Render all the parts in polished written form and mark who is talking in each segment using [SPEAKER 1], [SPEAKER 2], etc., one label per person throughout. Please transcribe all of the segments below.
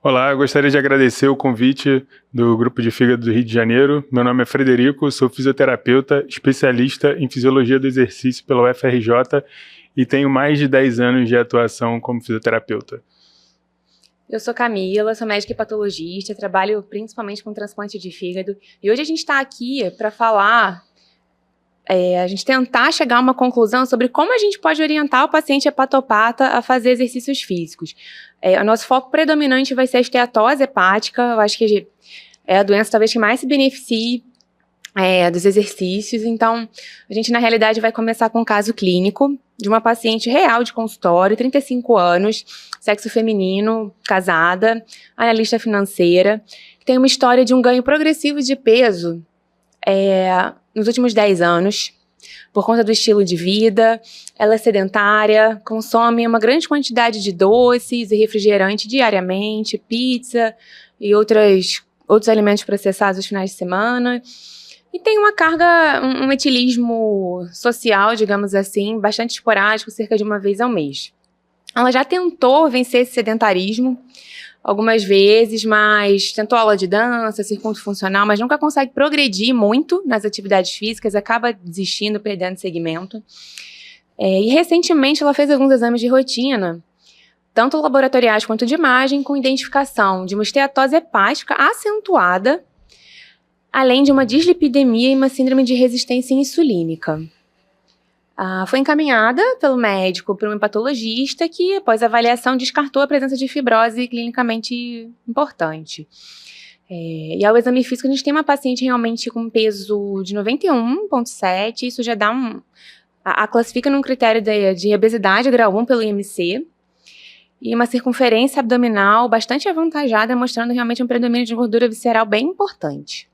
[SPEAKER 1] Olá, eu gostaria de agradecer o convite do Grupo de Fígado do Rio de Janeiro. Meu nome é Frederico, sou fisioterapeuta, especialista em fisiologia do exercício pela UFRJ e tenho mais de 10 anos de atuação como fisioterapeuta.
[SPEAKER 2] Eu sou Camila, sou médica e patologista, trabalho principalmente com transplante de fígado e hoje a gente está aqui para falar, a gente tentar chegar a uma conclusão sobre como a gente pode orientar o paciente hepatopata a fazer exercícios físicos. O nosso foco predominante vai ser a esteatose hepática, eu acho que é a doença talvez que mais se beneficie dos exercícios, então a gente na realidade vai começar com um caso clínico de uma paciente real de consultório, 35 anos, sexo feminino, casada, analista financeira, que tem uma história de um ganho progressivo de peso nos últimos 10 anos, por conta do estilo de vida. Ela é sedentária, consome uma grande quantidade de doces e refrigerante diariamente, pizza e outros alimentos processados nos finais de semana. E tem uma carga, um etilismo social, digamos assim, bastante esporádico, cerca de uma vez ao mês. Ela já tentou vencer esse sedentarismo algumas vezes, mas tentou aula de dança, circuito funcional, mas nunca consegue progredir muito nas atividades físicas, acaba desistindo, perdendo segmento. E recentemente ela fez alguns exames de rotina, tanto laboratoriais quanto de imagem, com identificação de uma esteatose hepática acentuada, além de uma dislipidemia e uma síndrome de resistência insulínica. Foi encaminhada pelo médico para um hepatologista que, após avaliação, descartou a presença de fibrose clinicamente importante. E ao exame físico, a gente tem uma paciente realmente com peso de 91,7, isso já dá a classifica num critério de obesidade grau 1 pelo IMC, e uma circunferência abdominal bastante avantajada, mostrando realmente um predomínio de gordura visceral bem importante.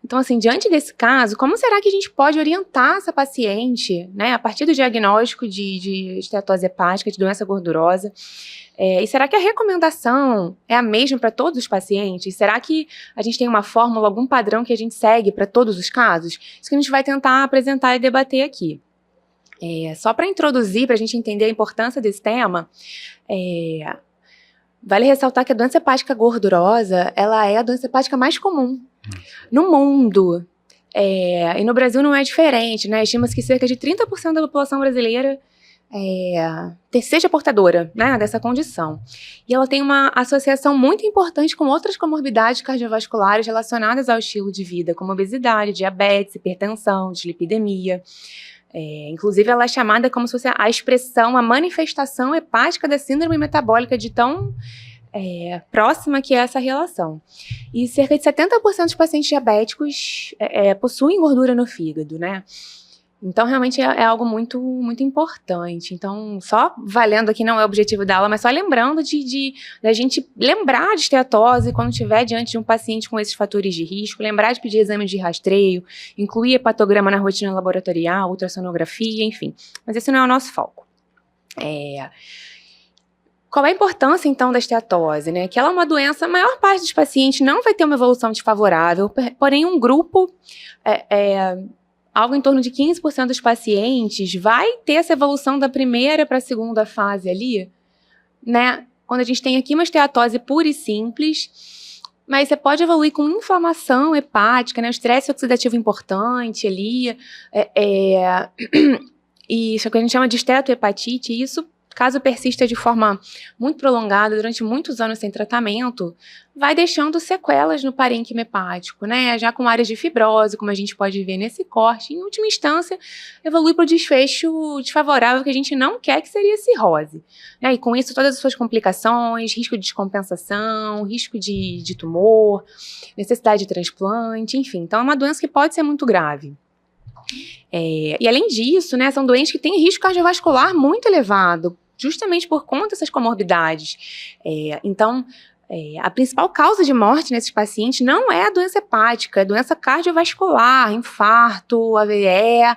[SPEAKER 2] Então, assim, diante desse caso, como será que a gente pode orientar essa paciente, né, a partir do diagnóstico de esteatose hepática, de doença gordurosa? E será que a recomendação é a mesma para todos os pacientes? Será que a gente tem uma fórmula, algum padrão que a gente segue para todos os casos? Isso que a gente vai tentar apresentar e debater aqui. Só para introduzir, para a gente entender a importância desse tema, vale ressaltar que a doença hepática gordurosa, ela é a doença hepática mais comum no mundo, e no Brasil não é diferente, né? Estima-se que cerca de 30% da população brasileira seja portadora, né, dessa condição. E ela tem uma associação muito importante com outras comorbidades cardiovasculares relacionadas ao estilo de vida, como obesidade, diabetes, hipertensão, dislipidemia. Inclusive, ela é chamada como se fosse a expressão, a manifestação hepática da síndrome metabólica de tão próxima que é essa relação. E cerca de 70% dos pacientes diabéticos possuem gordura no fígado, né? Então, realmente é algo muito, muito importante. Então, só valendo aqui, não é o objetivo da aula, mas só lembrando da gente lembrar de esteatose quando estiver diante de um paciente com esses fatores de risco, lembrar de pedir exames de rastreio, incluir hepatograma na rotina laboratorial, ultrassonografia, enfim. Mas esse não é o nosso foco. Qual é a importância, então, da esteatose, né? Que ela é uma doença, a maior parte dos pacientes não vai ter uma evolução desfavorável, porém um grupo, algo em torno de 15% dos pacientes vai ter essa evolução da primeira para a segunda fase ali, né? Quando a gente tem aqui uma esteatose pura e simples, mas você pode evoluir com inflamação hepática, né? O estresse oxidativo importante ali, e isso que a gente chama de esteatohepatite, e isso, caso persista de forma muito prolongada, durante muitos anos sem tratamento, vai deixando sequelas no parênquima hepático, né? Já com áreas de fibrose, como a gente pode ver nesse corte. Em última instância, evolui para o desfecho desfavorável que a gente não quer, que seria a cirrose. E com isso, todas as suas complicações, risco de descompensação, risco de tumor, necessidade de transplante, enfim. Então, é uma doença que pode ser muito grave. E além disso, né, são doentes que têm risco cardiovascular muito elevado, justamente por conta dessas comorbidades. Então, a principal causa de morte nesses pacientes não é a doença hepática, é a doença cardiovascular, infarto, AVE,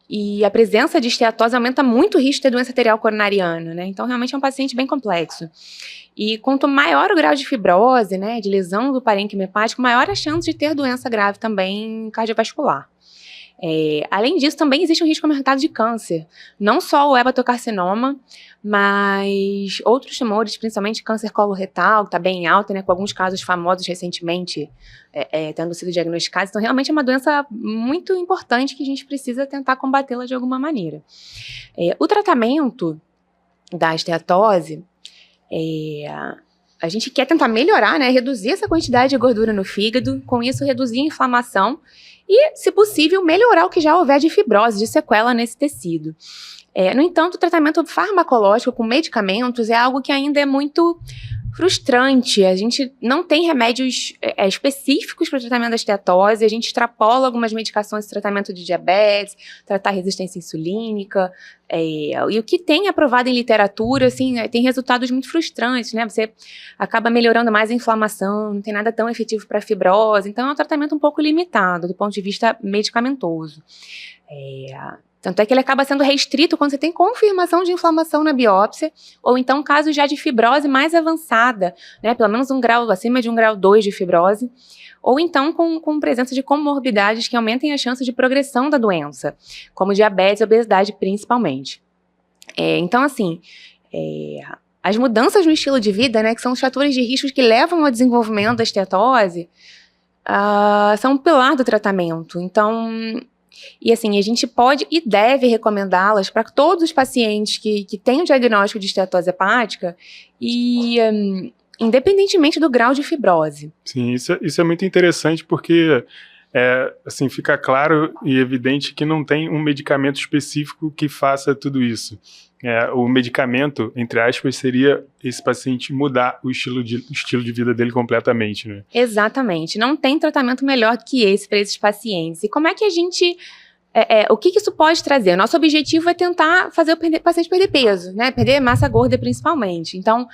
[SPEAKER 2] e a presença de esteatose aumenta muito o risco de ter doença arterial coronariana, né? Então, realmente é um paciente bem complexo. E quanto maior o grau de fibrose, né, de lesão do parênquima hepático, maior a chance de ter doença grave também cardiovascular. Além disso, também existe um risco aumentado de câncer. Não só o hepatocarcinoma, mas outros tumores, principalmente câncer coloretal, que está bem em alta, né, com alguns casos famosos recentemente tendo sido diagnosticados. Então, realmente é uma doença muito importante que a gente precisa tentar combatê-la de alguma maneira. O tratamento da esteatose, a gente quer tentar melhorar, né, reduzir essa quantidade de gordura no fígado, com isso reduzir a inflamação e, se possível, melhorar o que já houver de fibrose, de sequela nesse tecido. No entanto, o tratamento farmacológico com medicamentos é algo que ainda é muito frustrante. A gente não tem remédios específicos para o tratamento da esteatose, a gente extrapola algumas medicações de tratamento de diabetes, tratar resistência insulínica, e o que tem aprovado em literatura, assim, tem resultados muito frustrantes, né? Você acaba melhorando mais a inflamação, não tem nada tão efetivo para fibrose, então é um tratamento um pouco limitado do ponto de vista medicamentoso. Tanto é que ele acaba sendo restrito quando você tem confirmação de inflamação na biópsia, ou então casos já de fibrose mais avançada, né, pelo menos um grau acima de um grau 2 de fibrose, ou então com presença de comorbidades que aumentem a chance de progressão da doença, como diabetes e obesidade principalmente. Então, assim, as mudanças no estilo de vida, né, que são os fatores de risco que levam ao desenvolvimento da esteatose, são um pilar do tratamento. Então, e assim, a gente pode e deve recomendá-las para todos os pacientes que têm o diagnóstico de esteatose hepática e independentemente do grau de fibrose.
[SPEAKER 1] Sim, isso é muito interessante porque assim, fica claro e evidente que não tem um medicamento específico que faça tudo isso. O medicamento, entre aspas, seria esse paciente mudar o estilo de vida dele completamente, né?
[SPEAKER 2] Exatamente. Não tem tratamento melhor que esse para esses pacientes. E como é que a gente... o que isso pode trazer? Nosso objetivo é tentar fazer o paciente perder peso, né? Perder massa gorda principalmente. Então,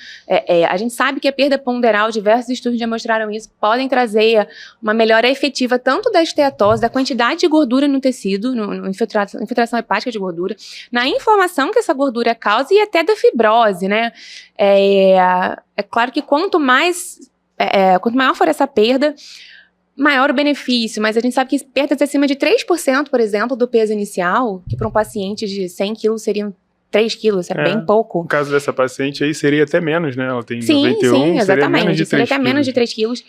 [SPEAKER 2] a gente sabe que a perda ponderal, diversos estudos já mostraram isso, podem trazer uma melhora efetiva tanto da esteatose, da quantidade de gordura no tecido, no infiltração hepática de gordura, na inflamação que essa gordura causa e até da fibrose, né? É claro que quanto maior for essa perda, maior o benefício, mas a gente sabe que perdas acima de 3%, por exemplo, do peso inicial, que para um paciente de 100 quilos seriam 3 quilos, é bem pouco.
[SPEAKER 1] No caso dessa paciente aí, seria até menos, né? Ela tem 91,
[SPEAKER 2] sim, exatamente.
[SPEAKER 1] seria menos de 3
[SPEAKER 2] seria até
[SPEAKER 1] quilos.
[SPEAKER 2] Menos de 3 quilos.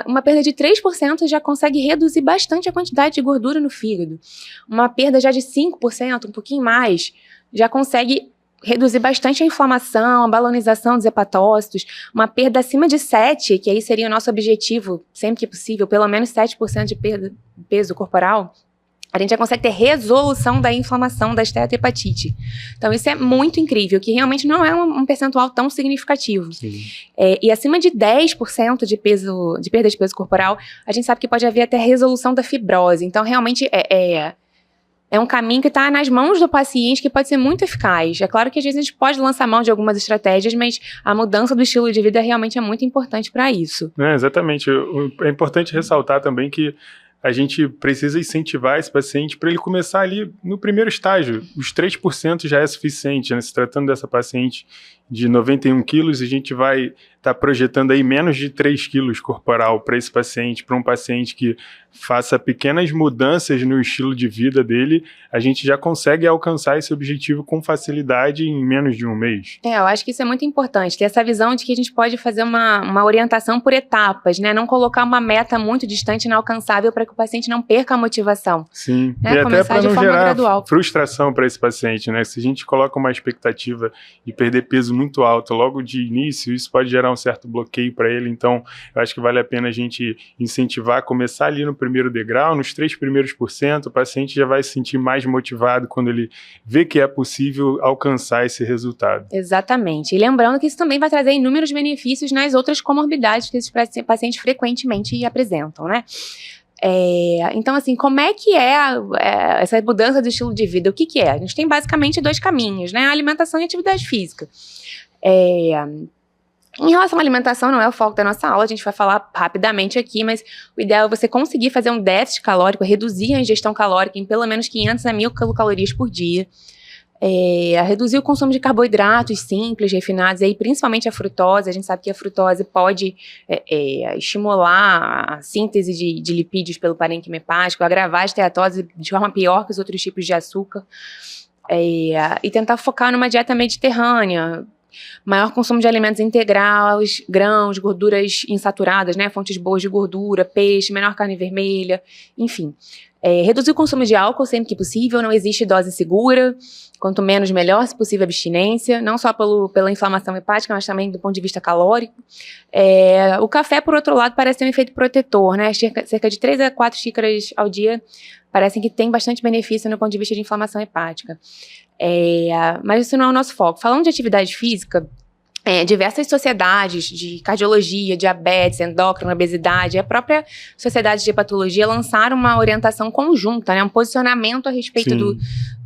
[SPEAKER 2] Uma perda de 3% já consegue reduzir bastante a quantidade de gordura no fígado. Uma perda já de 5%, um pouquinho mais, já consegue reduzir bastante a inflamação, a balonização dos hepatócitos. Uma perda acima de 7, que aí seria o nosso objetivo, sempre que possível, pelo menos 7% de perda de peso corporal, a gente já consegue ter resolução da inflamação da esteatohepatite. Então isso é muito incrível, que realmente não é um percentual tão significativo. E acima de 10% de perda de peso corporal, a gente sabe que pode haver até resolução da fibrose. Então realmente é um caminho que está nas mãos do paciente que pode ser muito eficaz. É claro que às vezes a gente pode lançar mão de algumas estratégias, mas a mudança do estilo de vida realmente é muito importante para isso.
[SPEAKER 1] Exatamente. É importante ressaltar também que a gente precisa incentivar esse paciente para ele começar ali no primeiro estágio. Os 3% já é suficiente, né? Se tratando dessa paciente de 91 quilos, a gente vai estar projetando aí menos de 3 quilos corporal para esse paciente, para um paciente que faça pequenas mudanças no estilo de vida dele, a gente já consegue alcançar esse objetivo com facilidade em menos de um mês.
[SPEAKER 2] Eu acho que isso é muito importante, ter essa visão de que a gente pode fazer uma orientação por etapas, né? Não colocar uma meta muito distante e inalcançável para que o paciente não perca a motivação.
[SPEAKER 1] Sim,
[SPEAKER 2] né?
[SPEAKER 1] E até para não gerar
[SPEAKER 2] gradual.
[SPEAKER 1] Frustração para esse paciente, né? Se a gente coloca uma expectativa de perder peso muito alto logo de início, isso pode gerar um certo bloqueio para ele, então eu acho que vale a pena a gente incentivar, começar ali no primeiro degrau, nos 3 primeiros %, o paciente já vai se sentir mais motivado quando ele vê que é possível alcançar esse resultado.
[SPEAKER 2] Exatamente, e lembrando que isso também vai trazer inúmeros benefícios nas outras comorbidades que esses pacientes frequentemente apresentam, né? Então, assim, como é que essa mudança do estilo de vida? O que é? A gente tem basicamente 2 caminhos, né? A alimentação e a atividade física. Em relação à alimentação, não é o foco da nossa aula, a gente vai falar rapidamente aqui, mas o ideal é você conseguir fazer um déficit calórico, reduzir a ingestão calórica em pelo menos 500 a 1.000 quilocalorias por dia. A reduzir o consumo de carboidratos simples, refinados, aí, principalmente a frutose. A gente sabe que a frutose pode estimular a síntese de lipídios pelo parênquima hepático, agravar a esteatose de forma pior que os outros tipos de açúcar. E tentar focar numa dieta mediterrânea, maior consumo de alimentos integrais, grãos, gorduras insaturadas, né, fontes boas de gordura, peixe, menor carne vermelha, enfim. Reduzir o consumo de álcool sempre que possível, não existe dose segura, quanto menos melhor, se possível abstinência, não só pela inflamação hepática, mas também do ponto de vista calórico. O café, por outro lado, parece ter um efeito protetor, né, cerca de 3 a 4 xícaras ao dia parecem que tem bastante benefício no ponto de vista de inflamação hepática. Mas isso não é o nosso foco. Falando de atividade física, diversas sociedades de cardiologia, diabetes, endócrino, obesidade, a própria sociedade de hepatologia lançaram uma orientação conjunta, né, um posicionamento a respeito do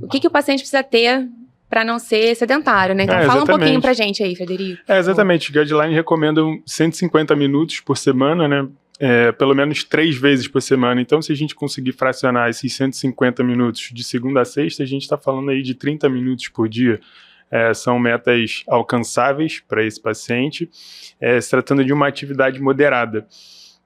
[SPEAKER 2] que o paciente precisa ter para não ser sedentário, né? Então fala um pouquinho pra gente aí, Frederico.
[SPEAKER 1] Exatamente, os guidelines recomendam 150 minutos por semana, né? Pelo menos 3 vezes por semana. Então, se a gente conseguir fracionar esses 150 minutos de segunda a sexta, a gente está falando aí de 30 minutos por dia. São metas alcançáveis para esse paciente, se tratando de uma atividade moderada.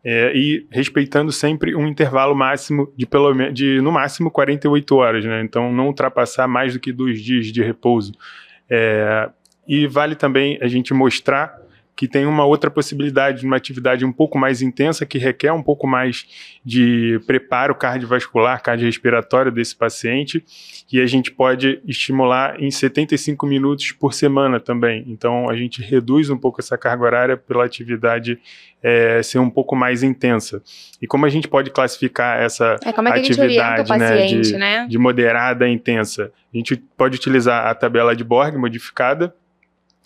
[SPEAKER 1] E respeitando sempre um intervalo máximo de no máximo 48 horas, né? Então, não ultrapassar mais do que 2 dias de repouso. E vale também a gente mostrar que tem uma outra possibilidade de uma atividade um pouco mais intensa, que requer um pouco mais de preparo cardiovascular, cardiorrespiratório desse paciente, e a gente pode estimular em 75 minutos por semana também. Então, a gente reduz um pouco essa carga horária pela atividade ser um pouco mais intensa. E como a gente pode classificar essa atividade, né, de moderada a intensa? A gente pode utilizar a tabela de Borg modificada,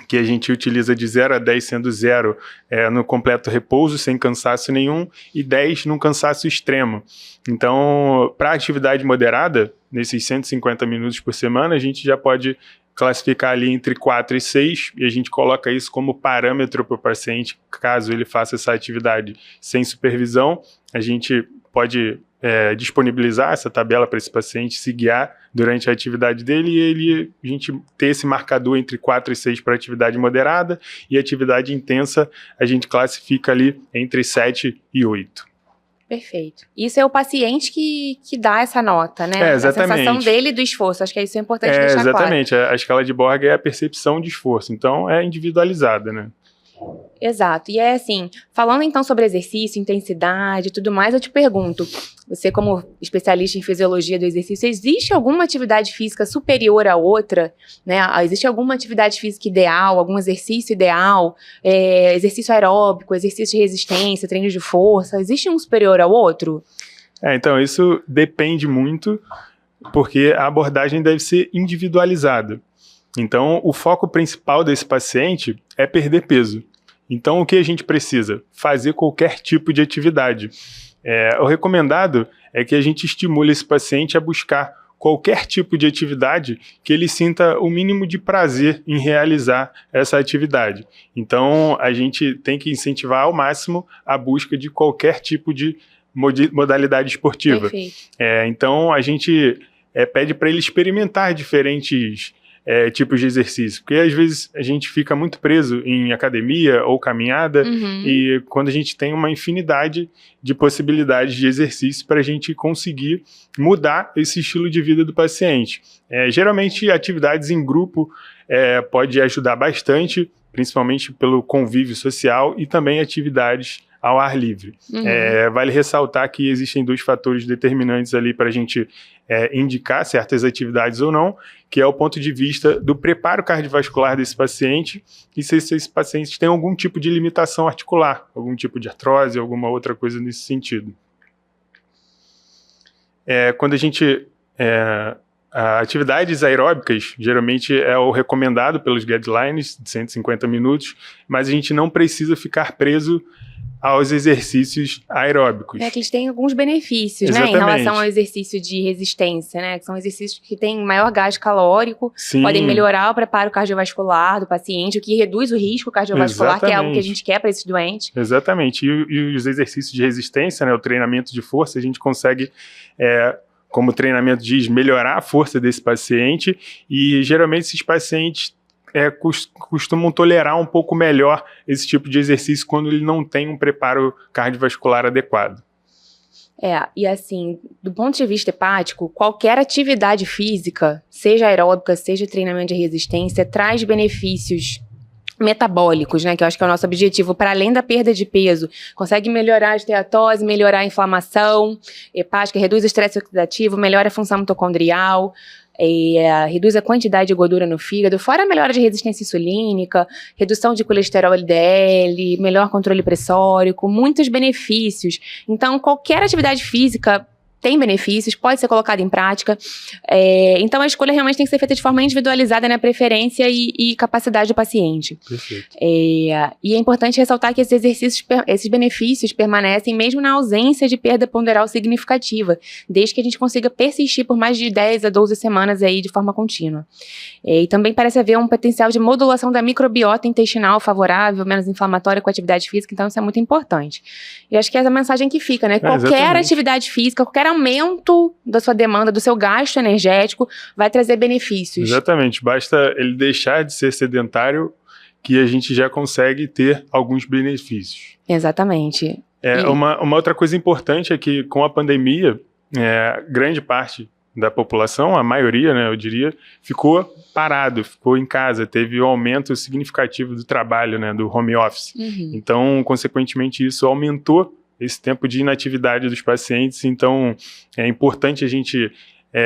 [SPEAKER 1] que a gente utiliza de 0 a 10, sendo 0 no completo repouso, sem cansaço nenhum, e 10 num cansaço extremo. Então, para atividade moderada, nesses 150 minutos por semana, a gente já pode classificar ali entre 4 e 6, e a gente coloca isso como parâmetro para o paciente, caso ele faça essa atividade sem supervisão. A gente pode disponibilizar essa tabela para esse paciente se guiar durante a atividade dele, e a gente ter esse marcador entre 4 e 6 para atividade moderada, e atividade intensa a gente classifica ali entre 7 e 8.
[SPEAKER 2] Perfeito. Isso é o paciente que dá essa nota, né?
[SPEAKER 1] Exatamente.
[SPEAKER 2] A sensação dele do esforço, acho que isso é importante deixar
[SPEAKER 1] exatamente.
[SPEAKER 2] claro.
[SPEAKER 1] A escala de Borg é a percepção de esforço, então é individualizada, né?
[SPEAKER 2] Exato, e assim, falando então sobre exercício, intensidade e tudo mais, eu te pergunto, você como especialista em fisiologia do exercício, existe alguma atividade física superior à outra, né? Existe alguma atividade física ideal, algum exercício ideal, exercício aeróbico, exercício de resistência, treino de força, existe um superior ao outro?
[SPEAKER 1] Então, isso depende muito, porque a abordagem deve ser individualizada. Então, o foco principal desse paciente é perder peso. Então, o que a gente precisa? Fazer qualquer tipo de atividade. O recomendado é que a gente estimule esse paciente a buscar qualquer tipo de atividade que ele sinta o mínimo de prazer em realizar essa atividade. Então, a gente tem que incentivar ao máximo a busca de qualquer tipo de modalidade esportiva.
[SPEAKER 2] Perfeito.
[SPEAKER 1] Então, a gente pede para ele experimentar diferentes tipos de exercício, porque às vezes a gente fica muito preso em academia ou caminhada, e quando a gente tem uma infinidade de possibilidades de exercício para a gente conseguir mudar esse estilo de vida do paciente. Geralmente atividades em grupo pode ajudar bastante, principalmente pelo convívio social, e também atividades ao ar livre. Vale ressaltar que existem 2 fatores determinantes ali para a gente indicar certas atividades ou não, que é o ponto de vista do preparo cardiovascular desse paciente e se esse paciente tem algum tipo de limitação articular, algum tipo de artrose, alguma outra coisa nesse sentido. Quando a gente... atividades aeróbicas, geralmente é o recomendado pelos guidelines, de 150 minutos, mas a gente não precisa ficar preso aos exercícios aeróbicos.
[SPEAKER 2] Que eles têm alguns benefícios, né, em relação ao exercício de resistência, né, que são exercícios que têm maior gasto calórico, podem melhorar o preparo cardiovascular do paciente, o que reduz o risco cardiovascular, que é algo que a gente quer para esses doentes.
[SPEAKER 1] Exatamente, e os exercícios de resistência, né, o treinamento de força, a gente consegue como o treinamento diz, melhorar a força desse paciente, e geralmente esses pacientes costumam tolerar um pouco melhor esse tipo de exercício quando ele não tem um preparo cardiovascular adequado.
[SPEAKER 2] E assim, do ponto de vista hepático, qualquer atividade física, seja aeróbica, seja treinamento de resistência, traz benefícios metabólicos, né, que eu acho que é o nosso objetivo, para além da perda de peso, consegue melhorar a esteatose, melhorar a inflamação hepática, reduz o estresse oxidativo, melhora a função mitocondrial, reduz a quantidade de gordura no fígado, fora a melhora de resistência insulínica, redução de colesterol LDL, melhor controle pressórico, muitos benefícios. Então, qualquer atividade física tem benefícios, pode ser colocada em prática. Então, a escolha realmente tem que ser feita de forma individualizada na preferência e capacidade do paciente.
[SPEAKER 1] Perfeito.
[SPEAKER 2] E é importante ressaltar que esses benefícios permanecem mesmo na ausência de perda ponderal significativa, desde que a gente consiga persistir por mais de 10 a 12 semanas aí de forma contínua. E também parece haver um potencial de modulação da microbiota intestinal favorável, menos inflamatória com a atividade física, então isso é muito importante. E acho que essa é a mensagem que fica, né? Qualquer atividade física, qualquer aumento da sua demanda, do seu gasto energético, vai trazer benefícios.
[SPEAKER 1] Exatamente, basta ele deixar de ser sedentário que a gente já consegue ter alguns benefícios.
[SPEAKER 2] Exatamente.
[SPEAKER 1] Uma outra coisa importante é que com a pandemia, grande parte da população, a maioria, né, eu diria, ficou parado, ficou em casa, teve um aumento significativo do trabalho, né, do home office.
[SPEAKER 2] Uhum.
[SPEAKER 1] Então, consequentemente, isso aumentou esse tempo de inatividade dos pacientes. Então, é importante a gente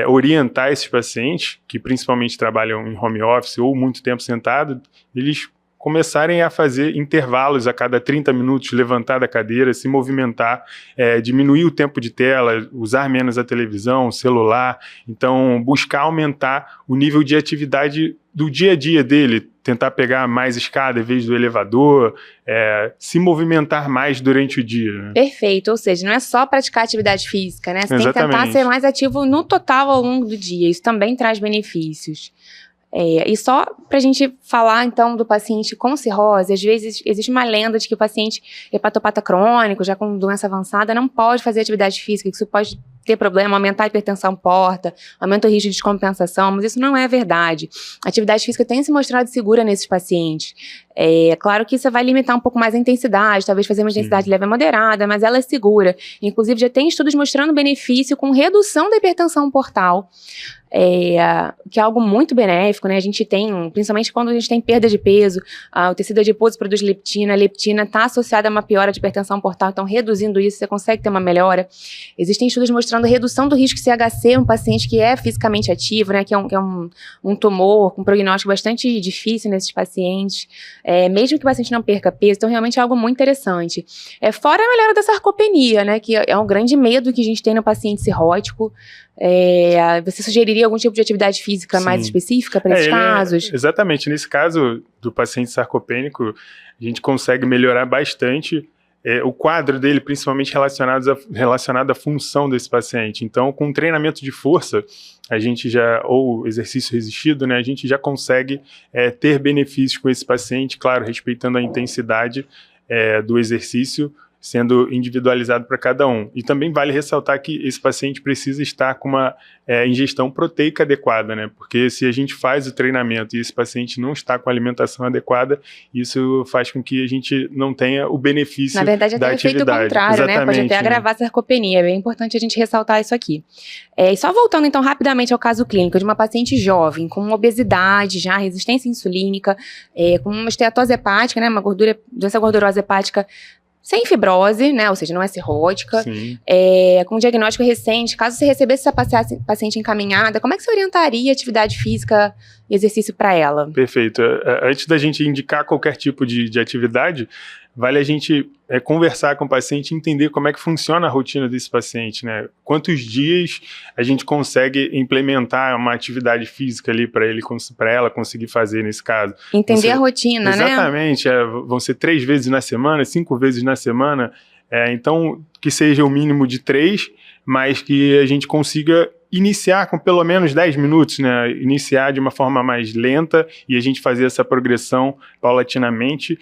[SPEAKER 1] orientar esses pacientes, que principalmente trabalham em home office ou muito tempo sentado, eles começarem a fazer intervalos a cada 30 minutos, levantar da cadeira, se movimentar, diminuir o tempo de tela, usar menos a televisão, o celular. Então, buscar aumentar o nível de atividade do dia a dia dele, tentar pegar mais escada em vez do elevador, se movimentar mais durante o dia. Né?
[SPEAKER 2] Perfeito, ou seja, não é só praticar atividade física, né? Você tem que tentar ser mais ativo no total ao longo do dia, isso também traz benefícios. E só pra gente falar, então, do paciente com cirrose, às vezes existe uma lenda de que o paciente hepatopata crônico, já com doença avançada, não pode fazer atividade física, que isso pode ter problema, aumentar a hipertensão porta, aumenta o risco de descompensação, mas isso não é verdade. A atividade física tem se mostrado segura nesses pacientes. Claro que isso vai limitar um pouco mais a intensidade, talvez fazer uma intensidade leve a moderada, mas ela é segura. Inclusive, já tem estudos mostrando benefício com redução da hipertensão portal, que é algo muito benéfico, né? A gente tem, principalmente quando a gente tem perda de peso, o tecido adiposo produz leptina, a leptina está associada a uma piora de hipertensão portal, então reduzindo isso você consegue ter uma melhora. Existem estudos mostrando redução do risco de CHC, um paciente que é fisicamente ativo, né? Que é um tumor com prognóstico bastante difícil nesses pacientes, mesmo que o paciente não perca peso, então realmente é algo muito interessante. Fora a melhora da sarcopenia, né? Que é um grande medo que a gente tem no paciente cirrótico. Você sugeriria algum tipo de atividade física mais específica para esses casos?
[SPEAKER 1] Exatamente. Nesse caso do paciente sarcopênico, a gente consegue melhorar bastante o quadro dele, principalmente relacionado à função desse paciente. Então, com treinamento de força, a gente ou exercício resistido, né, a gente já consegue ter benefícios com esse paciente, claro, respeitando a intensidade do exercício, sendo individualizado para cada um. E também vale ressaltar que esse paciente precisa estar com uma ingestão proteica adequada, né? Porque se a gente faz o treinamento e esse paciente não está com a alimentação adequada, isso faz com que a gente não tenha o benefício da atividade.
[SPEAKER 2] Na verdade, até efeito contrário, né? Pode até agravar a sarcopenia. É bem importante a gente ressaltar isso aqui. E só voltando, então, rapidamente ao caso clínico de uma paciente jovem, com obesidade, já resistência insulínica, com uma esteatose hepática, né? Uma doença gordurosa hepática sem fibrose, né, ou seja, não é cirrótica, com diagnóstico recente. Caso você recebesse essa paciente encaminhada, como é que você orientaria atividade física e exercício para ela?
[SPEAKER 1] Perfeito. Antes da gente indicar qualquer tipo de atividade, vale a gente conversar com o paciente e entender como é que funciona a rotina desse paciente, né? Quantos dias a gente consegue implementar uma atividade física ali para ela conseguir fazer nesse caso.
[SPEAKER 2] Entender a rotina,
[SPEAKER 1] exatamente, né? Vão ser 3 vezes na semana, 5 vezes na semana, então que seja o mínimo de 3, mas que a gente consiga iniciar com pelo menos 10 minutos, né? Iniciar de uma forma mais lenta e a gente fazer essa progressão paulatinamente.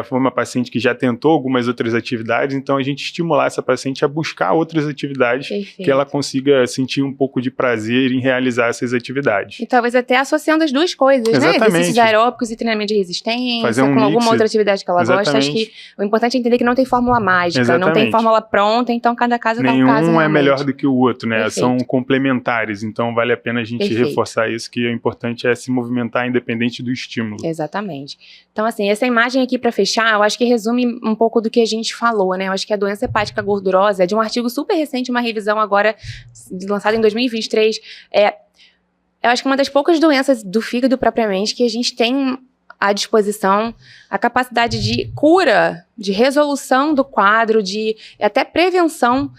[SPEAKER 1] Foi uma paciente que já tentou algumas outras atividades, então a gente estimular essa paciente a buscar outras atividades. Perfeito. Que ela consiga sentir um pouco de prazer em realizar essas atividades.
[SPEAKER 2] E talvez até associando as duas coisas,
[SPEAKER 1] exatamente,
[SPEAKER 2] né? Exercícios aeróbicos e treinamento de resistência,
[SPEAKER 1] fazer um
[SPEAKER 2] com
[SPEAKER 1] mix,
[SPEAKER 2] alguma outra atividade que ela gosta. Acho que o importante é entender que não tem fórmula mágica, exatamente, não tem fórmula pronta, então cada caso é um caso.
[SPEAKER 1] Nenhum é melhor do que o outro, né?
[SPEAKER 2] Perfeito.
[SPEAKER 1] São complementares, então vale a pena a gente
[SPEAKER 2] Perfeito.
[SPEAKER 1] reforçar isso, que o importante é se movimentar independente do estímulo.
[SPEAKER 2] Exatamente. Então, assim, essa imagem aqui para fechar, eu acho que resume um pouco do que a gente falou, né? Eu acho que a doença hepática gordurosa é de um artigo super recente, uma revisão agora lançada em 2023. Eu acho que uma das poucas doenças do fígado propriamente que a gente tem à disposição a capacidade de cura, de resolução do quadro, de até prevenção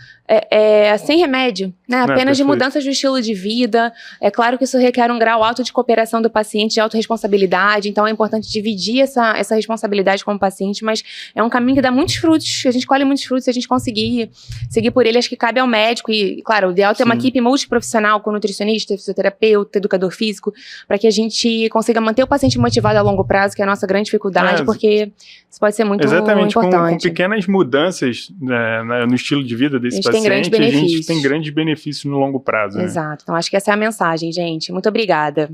[SPEAKER 2] sem remédio, né? Apenas de mudanças do estilo de vida. É claro que isso requer um grau alto de cooperação do paciente, de autorresponsabilidade, então é importante dividir essa responsabilidade com o paciente, mas é um caminho que dá muitos frutos, a gente colhe muitos frutos, se a gente conseguir seguir por ele, acho que cabe ao médico e, claro, o ideal é ter uma equipe multiprofissional com nutricionista, fisioterapeuta, educador físico, para que a gente consiga manter o paciente motivado a longo prazo, que é a nossa grande dificuldade, porque isso pode ser muito
[SPEAKER 1] exatamente,
[SPEAKER 2] importante.
[SPEAKER 1] Com pequenas mudanças no estilo de vida desse paciente, a gente tem grandes benefícios no longo prazo.
[SPEAKER 2] Exato. Né? Então, acho que essa é a mensagem, gente. Muito obrigada.